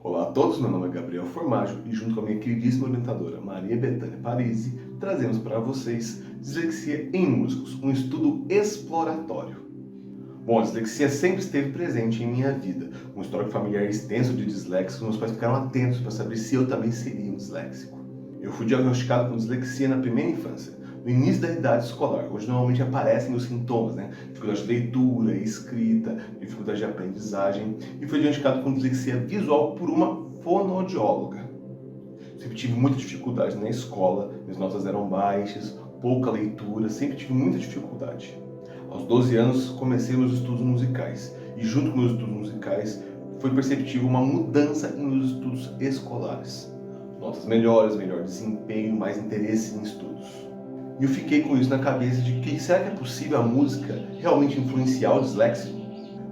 Olá a todos, meu nome é Gabriel Formaggio e junto com a minha queridíssima orientadora Maria Bethânia Parisi, trazemos para vocês Dislexia em Músicos, um estudo exploratório. Bom, a dislexia sempre esteve presente em minha vida. Um histórico familiar extenso de disléxicos, meus pais ficaram atentos para saber se eu também seria um disléxico. Eu fui diagnosticado com dislexia na primeira infância, no início da idade escolar, onde normalmente aparecem os sintomas, dificuldade de leitura, escrita, dificuldade de aprendizagem, e fui diagnosticado com dislexia visual por uma fonoaudióloga. Sempre tive muita dificuldade na escola, minhas notas eram baixas, pouca leitura, sempre tive muita dificuldade. Aos 12 anos comecei meus estudos musicais, e junto com meus estudos musicais foi perceptível uma mudança em meus estudos escolares. Notas melhores, melhor desempenho, mais interesse em estudos. E eu fiquei com isso na cabeça de que será que é possível a música realmente influenciar o disléxico?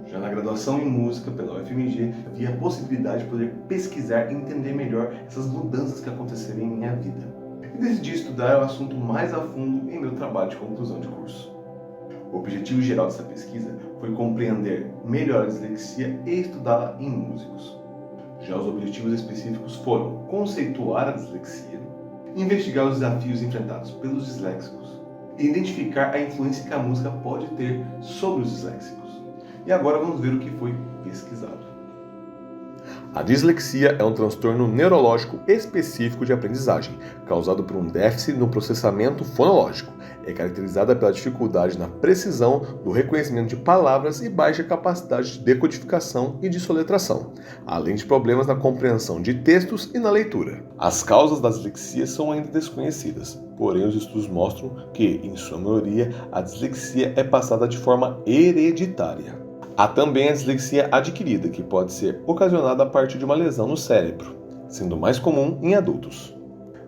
Já na graduação em música pela UFMG, havia a possibilidade de poder pesquisar e entender melhor essas mudanças que aconteceram em minha vida. E decidi estudar o assunto mais a fundo em meu trabalho de conclusão de curso. O objetivo geral dessa pesquisa foi compreender melhor a dislexia e estudá-la em músicos. Já os objetivos específicos foram conceituar a dislexia, investigar os desafios enfrentados pelos disléxicos e identificar a influência que a música pode ter sobre os disléxicos. E agora vamos ver o que foi pesquisado. A dislexia é um transtorno neurológico específico de aprendizagem, causado por um déficit no processamento fonológico. É caracterizada pela dificuldade na precisão do reconhecimento de palavras e baixa capacidade de decodificação e de soletração, além de problemas na compreensão de textos e na leitura. As causas da dislexia são ainda desconhecidas, porém os estudos mostram que, em sua maioria, a dislexia é passada de forma hereditária. Há também a dislexia adquirida, que pode ser ocasionada a partir de uma lesão no cérebro, sendo mais comum em adultos.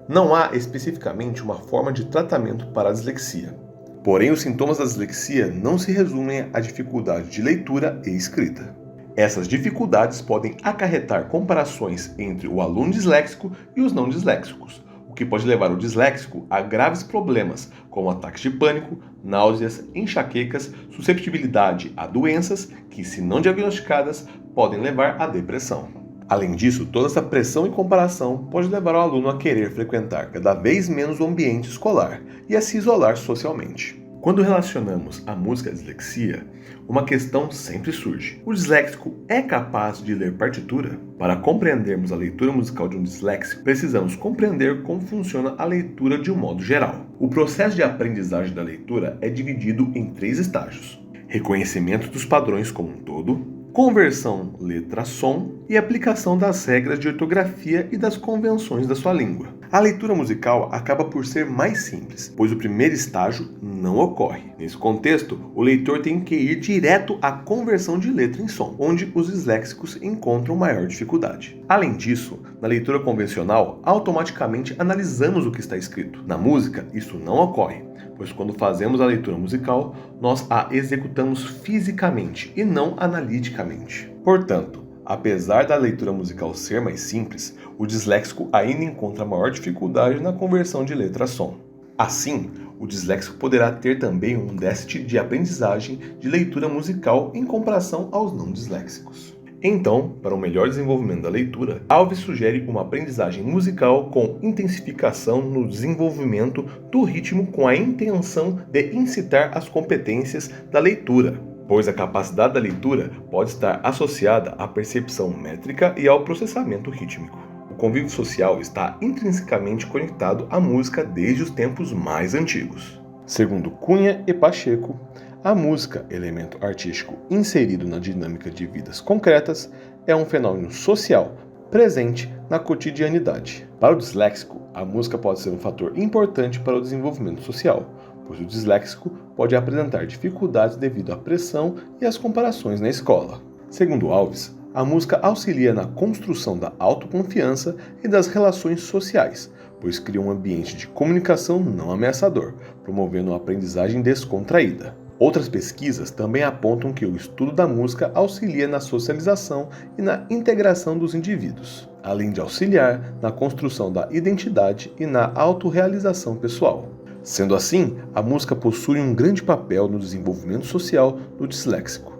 Não há especificamente uma forma de tratamento para a dislexia. Porém, os sintomas da dislexia não se resumem à dificuldade de leitura e escrita. Essas dificuldades podem acarretar comparações entre o aluno disléxico e os não disléxicos, o que pode levar o disléxico a graves problemas, como ataques de pânico, náuseas, enxaquecas, susceptibilidade a doenças que, se não diagnosticadas, podem levar à depressão. Além disso, toda essa pressão e comparação pode levar o aluno a querer frequentar cada vez menos o ambiente escolar e a se isolar socialmente. Quando relacionamos a música à dislexia, uma questão sempre surge. O disléxico é capaz de ler partitura? Para compreendermos a leitura musical de um disléxico, precisamos compreender como funciona a leitura de um modo geral. O processo de aprendizagem da leitura é dividido em 3 estágios: reconhecimento dos padrões como um todo, conversão letra-som e aplicação das regras de ortografia e das convenções da sua língua. A leitura musical acaba por ser mais simples, pois o primeiro estágio não ocorre. Nesse contexto, o leitor tem que ir direto à conversão de letra em som, onde os disléxicos encontram maior dificuldade. Além disso, na leitura convencional, automaticamente analisamos o que está escrito. Na música, isso não ocorre, pois quando fazemos a leitura musical, nós a executamos fisicamente e não analiticamente. Portanto, apesar da leitura musical ser mais simples, o disléxico ainda encontra maior dificuldade na conversão de letra a som. Assim, o disléxico poderá ter também um déficit de aprendizagem de leitura musical em comparação aos não disléxicos. Então, para um melhor desenvolvimento da leitura, Alves sugere uma aprendizagem musical com intensificação no desenvolvimento do ritmo com a intenção de incitar as competências da leitura, pois a capacidade da leitura pode estar associada à percepção métrica e ao processamento rítmico. O convívio social está intrinsecamente conectado à música desde os tempos mais antigos. Segundo Cunha e Pacheco, a música, elemento artístico inserido na dinâmica de vidas concretas, é um fenômeno social presente na cotidianidade. Para o disléxico, a música pode ser um fator importante para o desenvolvimento social, pois o disléxico pode apresentar dificuldades devido à pressão e às comparações na escola. Segundo Alves, a música auxilia na construção da autoconfiança e das relações sociais, pois cria um ambiente de comunicação não ameaçador, promovendo uma aprendizagem descontraída. Outras pesquisas também apontam que o estudo da música auxilia na socialização e na integração dos indivíduos, além de auxiliar na construção da identidade e na autorrealização pessoal. Sendo assim, a música possui um grande papel no desenvolvimento social do disléxico,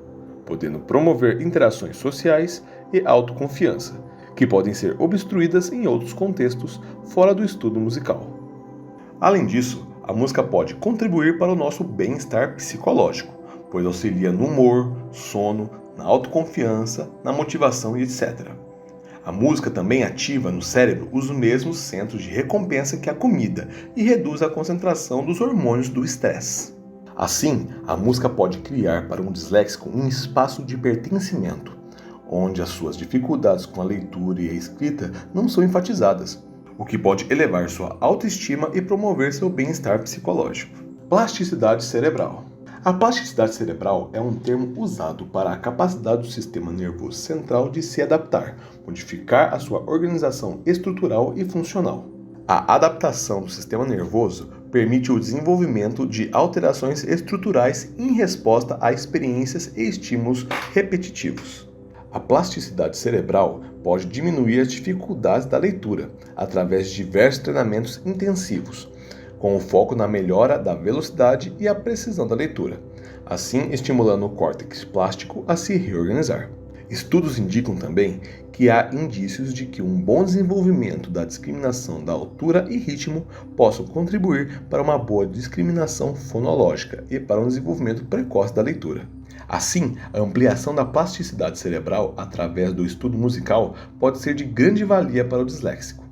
podendo promover interações sociais e autoconfiança, que podem ser obstruídas em outros contextos fora do estudo musical. Além disso, a música pode contribuir para o nosso bem-estar psicológico, pois auxilia no humor, sono, na autoconfiança, na motivação e etc. A música também ativa no cérebro os mesmos centros de recompensa que a comida e reduz a concentração dos hormônios do estresse. Assim, a música pode criar para um disléxico um espaço de pertencimento, onde as suas dificuldades com a leitura e a escrita não são enfatizadas, o que pode elevar sua autoestima e promover seu bem-estar psicológico. Plasticidade cerebral. A plasticidade cerebral é um termo usado para a capacidade do sistema nervoso central de se adaptar, modificar a sua organização estrutural e funcional. A adaptação do sistema nervoso permite o desenvolvimento de alterações estruturais em resposta a experiências e estímulos repetitivos. A plasticidade cerebral pode diminuir as dificuldades da leitura através de diversos treinamentos intensivos, com o foco na melhora da velocidade e a precisão da leitura, assim estimulando o córtex plástico a se reorganizar. Estudos indicam também que há indícios de que um bom desenvolvimento da discriminação da altura e ritmo possam contribuir para uma boa discriminação fonológica e para um desenvolvimento precoce da leitura. Assim, a ampliação da plasticidade cerebral através do estudo musical pode ser de grande valia para o disléxico,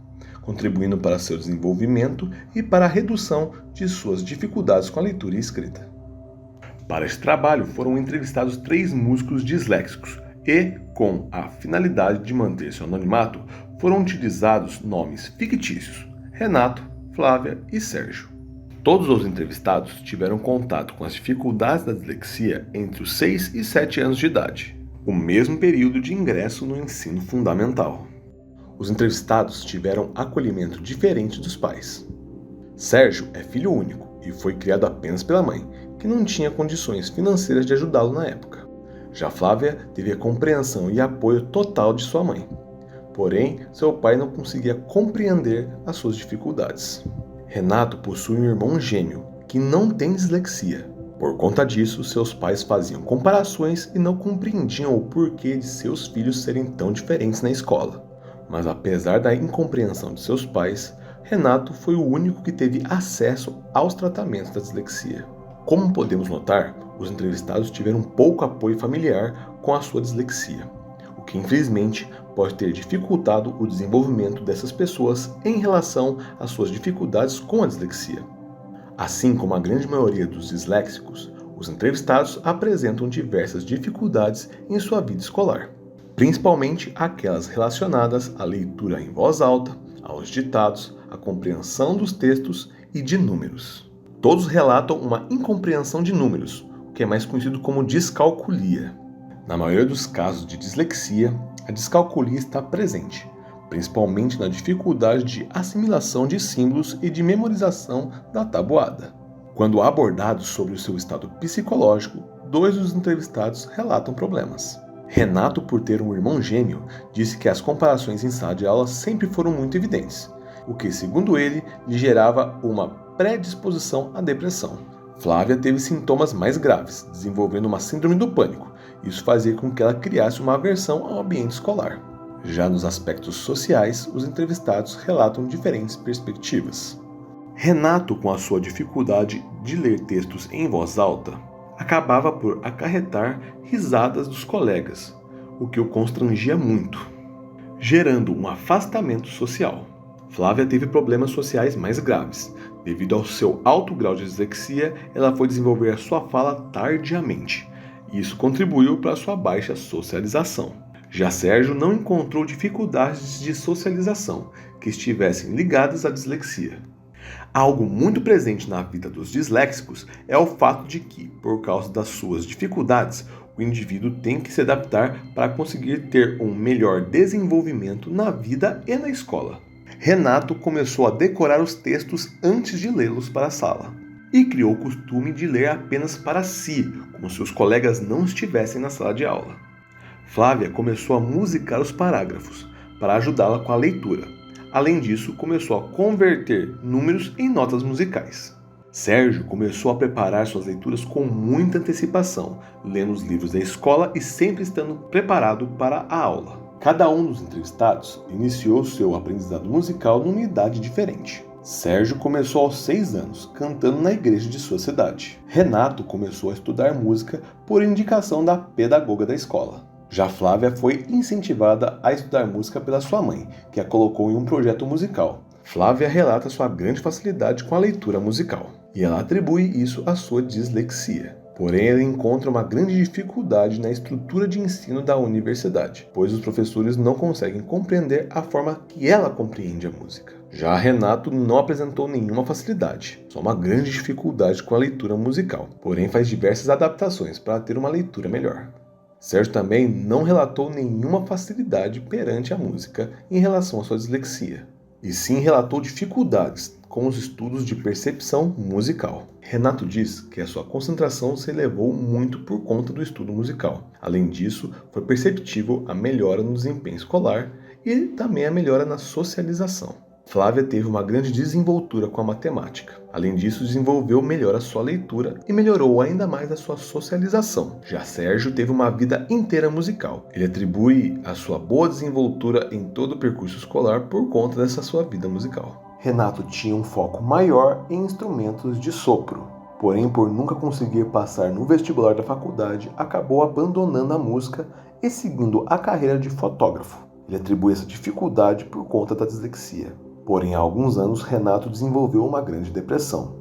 contribuindo para seu desenvolvimento e para a redução de suas dificuldades com a leitura e escrita. Para este trabalho foram entrevistados 3 músicos disléxicos e, com a finalidade de manter seu anonimato, foram utilizados nomes fictícios: Renato, Flávia e Sérgio. Todos os entrevistados tiveram contato com as dificuldades da dislexia entre os 6 e 7 anos de idade, o mesmo período de ingresso no ensino fundamental. Os entrevistados tiveram acolhimento diferente dos pais. Sérgio é filho único e foi criado apenas pela mãe, que não tinha condições financeiras de ajudá-lo na época. Já Flávia teve a compreensão e apoio total de sua mãe. Porém, seu pai não conseguia compreender as suas dificuldades. Renato possui um irmão gêmeo, que não tem dislexia. Por conta disso, seus pais faziam comparações e não compreendiam o porquê de seus filhos serem tão diferentes na escola. Mas apesar da incompreensão de seus pais, Renato foi o único que teve acesso aos tratamentos da dislexia. Como podemos notar, os entrevistados tiveram pouco apoio familiar com a sua dislexia, o que infelizmente pode ter dificultado o desenvolvimento dessas pessoas em relação às suas dificuldades com a dislexia. Assim como a grande maioria dos disléxicos, os entrevistados apresentam diversas dificuldades em sua vida escolar, principalmente aquelas relacionadas à leitura em voz alta, aos ditados, à compreensão dos textos e de números. Todos relatam uma incompreensão de números, o que é mais conhecido como descalculia. Na maioria dos casos de dislexia, a descalculia está presente, principalmente na dificuldade de assimilação de símbolos e de memorização da tabuada. Quando abordados sobre o seu estado psicológico, 2 dos entrevistados relatam problemas. Renato, por ter um irmão gêmeo, disse que as comparações em sala de aula sempre foram muito evidentes, o que, segundo ele, lhe gerava uma predisposição à depressão. Flávia teve sintomas mais graves, desenvolvendo uma síndrome do pânico. Isso fazia com que ela criasse uma aversão ao ambiente escolar. Já nos aspectos sociais, os entrevistados relatam diferentes perspectivas. Renato, com a sua dificuldade de ler textos em voz alta, acabava por acarretar risadas dos colegas, o que o constrangia muito, gerando um afastamento social. Flávia teve problemas sociais mais graves. Devido ao seu alto grau de dislexia, ela foi desenvolver a sua fala tardiamente. Isso contribuiu para a sua baixa socialização. Já Sérgio não encontrou dificuldades de socialização que estivessem ligadas à dislexia. Algo muito presente na vida dos disléxicos é o fato de que, por causa das suas dificuldades, o indivíduo tem que se adaptar para conseguir ter um melhor desenvolvimento na vida e na escola. Renato começou a decorar os textos antes de lê-los para a sala e criou o costume de ler apenas para si, como se os colegas não estivessem na sala de aula. Flávia começou a musicar os parágrafos para ajudá-la com a leitura. Além disso, começou a converter números em notas musicais. Sérgio começou a preparar suas leituras com muita antecipação, lendo os livros da escola e sempre estando preparado para a aula. Cada um dos entrevistados iniciou seu aprendizado musical numa idade diferente. Sérgio começou aos 6 anos, cantando na igreja de sua cidade. Renato começou a estudar música por indicação da pedagoga da escola. Já Flávia foi incentivada a estudar música pela sua mãe, que a colocou em um projeto musical. Flávia relata sua grande facilidade com a leitura musical, e ela atribui isso à sua dislexia. Porém, ela encontra uma grande dificuldade na estrutura de ensino da universidade, pois os professores não conseguem compreender a forma que ela compreende a música. Já Renato não apresentou nenhuma facilidade, só uma grande dificuldade com a leitura musical, porém faz diversas adaptações para ter uma leitura melhor. Sérgio também não relatou nenhuma facilidade perante a música em relação à sua dislexia, e sim relatou dificuldades com os estudos de percepção musical. Renato diz que a sua concentração se elevou muito por conta do estudo musical. Além disso, foi perceptível a melhora no desempenho escolar e também a melhora na socialização. Flávia teve uma grande desenvoltura com a matemática. Além disso, desenvolveu melhor a sua leitura e melhorou ainda mais a sua socialização. Já Sérgio teve uma vida inteira musical. Ele atribui a sua boa desenvoltura em todo o percurso escolar por conta dessa sua vida musical. Renato tinha um foco maior em instrumentos de sopro. Porém, por nunca conseguir passar no vestibular da faculdade, acabou abandonando a música e seguindo a carreira de fotógrafo. Ele atribui essa dificuldade por conta da dislexia. Porém, há alguns anos, Renato desenvolveu uma grande depressão.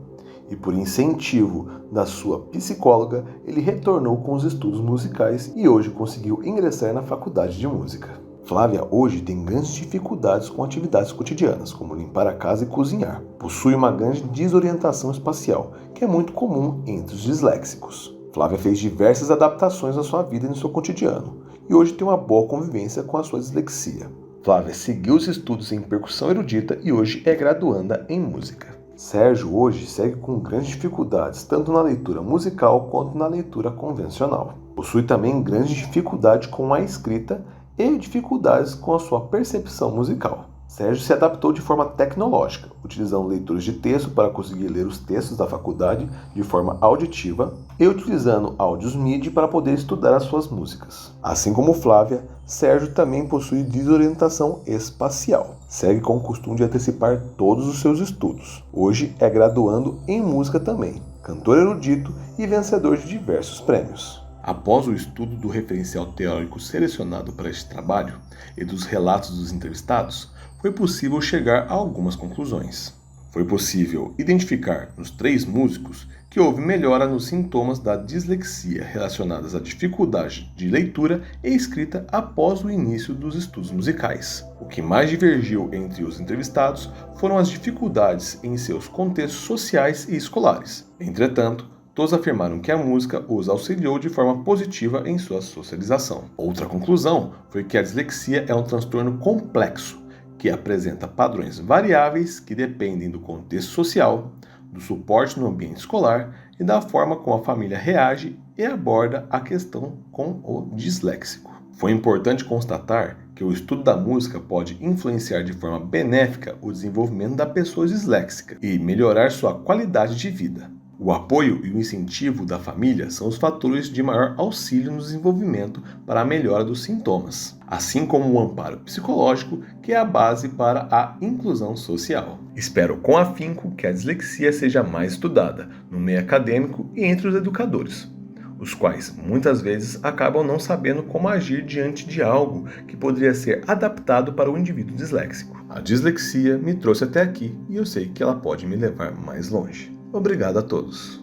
E por incentivo da sua psicóloga, ele retornou com os estudos musicais e hoje conseguiu ingressar na faculdade de música. Flávia hoje tem grandes dificuldades com atividades cotidianas, como limpar a casa e cozinhar. Possui uma grande desorientação espacial, que é muito comum entre os disléxicos. Flávia fez diversas adaptações na sua vida e no seu cotidiano, e hoje tem uma boa convivência com a sua dislexia. Flávia seguiu os estudos em percussão erudita e hoje é graduanda em música. Sérgio hoje segue com grandes dificuldades, tanto na leitura musical quanto na leitura convencional. Possui também grande dificuldade com a escrita e dificuldades com a sua percepção musical. Sérgio se adaptou de forma tecnológica, utilizando leituras de texto para conseguir ler os textos da faculdade de forma auditiva e utilizando áudios MIDI para poder estudar as suas músicas. Assim como Flávia, Sérgio também possui desorientação espacial. Segue com o costume de antecipar todos os seus estudos. Hoje é graduando em música também, cantor erudito e vencedor de diversos prêmios. Após o estudo do referencial teórico selecionado para este trabalho e dos relatos dos entrevistados, foi possível chegar a algumas conclusões. Foi possível identificar nos 3 músicos que houve melhora nos sintomas da dislexia relacionadas à dificuldade de leitura e escrita após o início dos estudos musicais. O que mais divergiu entre os entrevistados foram as dificuldades em seus contextos sociais e escolares. Entretanto, todos afirmaram que a música os auxiliou de forma positiva em sua socialização. Outra conclusão foi que a dislexia é um transtorno complexo, que apresenta padrões variáveis que dependem do contexto social, do suporte no ambiente escolar e da forma como a família reage e aborda a questão com o disléxico. Foi importante constatar que o estudo da música pode influenciar de forma benéfica o desenvolvimento da pessoa disléxica e melhorar sua qualidade de vida. O apoio e o incentivo da família são os fatores de maior auxílio no desenvolvimento para a melhora dos sintomas, assim como o amparo psicológico, que é a base para a inclusão social. Espero com afinco que a dislexia seja mais estudada no meio acadêmico e entre os educadores, os quais muitas vezes acabam não sabendo como agir diante de algo que poderia ser adaptado para o indivíduo disléxico. A dislexia me trouxe até aqui e eu sei que ela pode me levar mais longe. Obrigado a todos.